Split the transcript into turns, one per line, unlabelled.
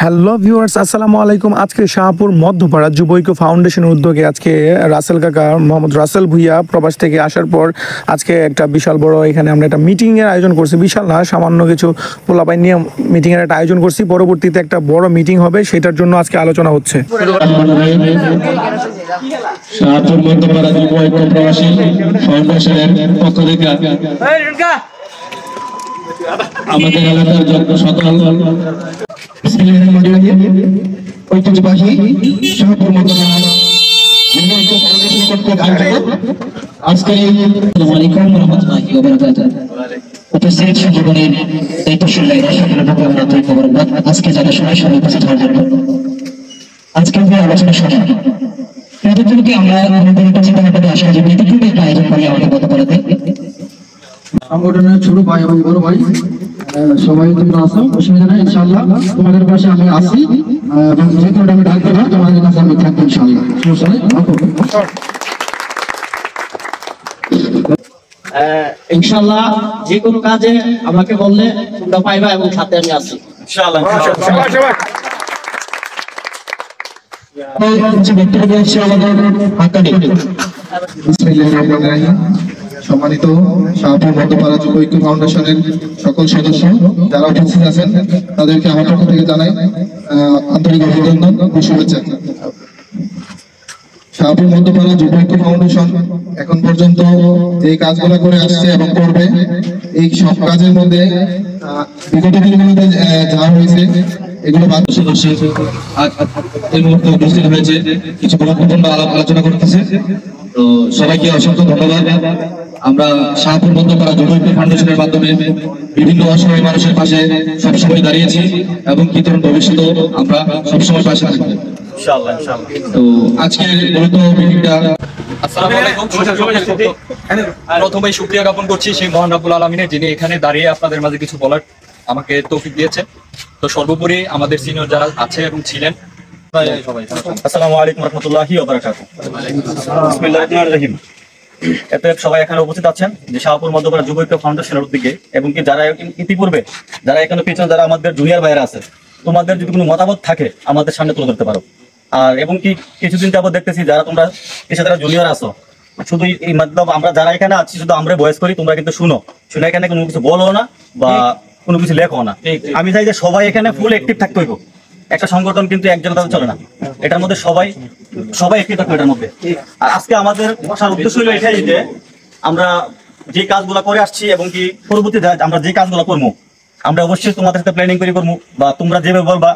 Hello viewers, আসসালামু আলাইকুম। আজকে শাহপুর মধ্যপাড়া যুব ঐক্য ফাউন্ডেশনের উদ্যোগে আজকে রাসেল কাকা মোহাম্মদ রাসেল ভুইয়া প্রবাস থেকে আসার পর আজকে একটা বিশাল বড় এখানে আমরা একটা মিটিংয়ের আয়োজন করছি। বিশাল না, সামান্য কিছু পোলাপাই নিয়ে মিটিংয়ের একটা আয়োজন করছি। পরবর্তীতে একটা বড় মিটিং হবে, সেটার জন্য আজকে আলোচনা হচ্ছে।
শাহপুর মধ্যপাড়া যুব ঐক্য প্রবাসী ফাউন্ডেশনের পক্ষ থেকে আমাদের এলাকার যত সকল ঐতিহ্যবাহী শাহপুর মধ্যপাড়া যুব ঐক্য ফাউন্ডেশন কর্তৃক আয়োজিত আজকের এই আসসালামু আলাইকুম ওয়া রাহমাতুল্লাহি ওয়া বারাকাতুহু উপস্থিত সংগঠনের দায়িত্বশীল সকলের প্রতি আমরা ধন্যবাদ। আজকে যারা সময় সময় উপস্থিত হওয়ার জন্য আজকের যে আলোচনা সভা প্রতিদিনকে আমরা আমাদের একটা চিন্তা ভাবনা আসা যে ব্যতিক্রমী একটা আয়োজন করি আমাদের মধ্যপাড়াতে
সংগঠনের ছোট ভাই এবং বড় ভাই সবাই তোমরা আসো, অসুবিধা নেই। ইনশাআল্লাহ তোমাদের পাশে আমি আছি এবং যে কোনো টাইমে ডাকতে পারো, তোমাদের কাছে আমি থাকবো ইনশাআল্লাহ। সমস্যা নেই।
ইনশাআল্লাহ যে কোনো কাজে আমাকে বললে তোমরা পাইবা এবং সাথে আমি আছি ইনশাআল্লাহ।
বক্তব্য হচ্ছে আমাদের হাক্কানি।
বিসমিল্লাহির রহমানির রহিম। সম্মানিত শাহপুর মধ্যপাড়া যুব ঐক্য ফাউন্ডেশনের সকল সদস্য যারা উপস্থিত আছেন, তাদেরকে আমার পক্ষ থেকে জানাই আন্তরিক অভিনন্দন ও শুভেচ্ছা। শাহপুর মধ্যপাড়া যুব ঐক্য ফাউন্ডেশন এখন পর্যন্ত যে কাজগুলো করে আসছে এবং করবে, এই সব কাজের মধ্যে বিগত দিনগুলোতে যা হয়েছে এগুলো
এই মুহূর্তে উপস্থিত হয়েছে কিছু গুরুত্বপূর্ণ আলোচনা করতেছে। তো সবাইকে অসংখ্য ধন্যবাদ। আমরা শাহপুর মধ্যপাড়া যুব ঐক্য ফাউন্ডেশনের মাধ্যমে বিভিন্ন অসহায় মানুষের পাশে সবসময় দাঁড়িয়েছি এবং কি তরুণ ভবিষ্যতেও আমরা সবসময় পাশে থাকবো ইনশাআল্লাহ। তো আজকে মূলত মিটিংটা
প্রথমে শুকরিয়া জ্ঞাপন করছি সেই মহান রাব্বুল আলামিনের, যিনি এখানে দাঁড়িয়ে আপনাদের মাঝে কিছু বলার আমাকে তৌফিক দিয়েছেন। তো সর্বোপরি আমাদের সিনিয়র যারা আছে এবং ছিলেন,
আসসালামু আলাইকুম ওয়া রাহমাতুল্লাহি ওয়া বারাকাতুহু। বিসমিল্লাহির রহমানির রহিম। এতএব সবাই এখানে উপস্থিত আছেন যে শাহপুর মধ্যপাড়া যুব ঐক্য ফাউন্ডেশনের উদ্যোগে, এবং কি যারা ইতিপূর্বে যারা এখানে পিছনে যারা আমাদের জুনিয়র ভাইরা আছে, তোমাদের যদি কোনো মতামত থাকে আমাদের সামনে তুলে ধরতে পারো। আর এবং কি কিছুদিন যাবত দেখতেছি যারা তোমরা যারা জুনিয়র আছো, শুধু এই মতলব আমরা যারা এখানে আছি শুধু আমরা ভয়েস করি, তোমরা কিন্তু শুনো এখানে কোনো কিছু বলো না বা কোনো কিছু লেখো না। আমি চাই যে সবাই এখানে ফুল অ্যাক্টিভ থাকতে হইব। একটা সংগঠন কিন্তু একজনের কাছে চলে না, এটার মধ্যে সবাই অ্যাক্টিভ থাকবে এটার মধ্যে। আর আজকে আমাদের বসার উদ্দেশ্য হলো এটাই যে আমরা যে কাজগুলো করে আসছি এবং কি পরবর্তীতে আমরা যে কাজগুলো করবো, আমরা অবশ্যই তোমাদের সাথে প্ল্যানিং করে করবো, বা তোমরা যেভাবে বলবা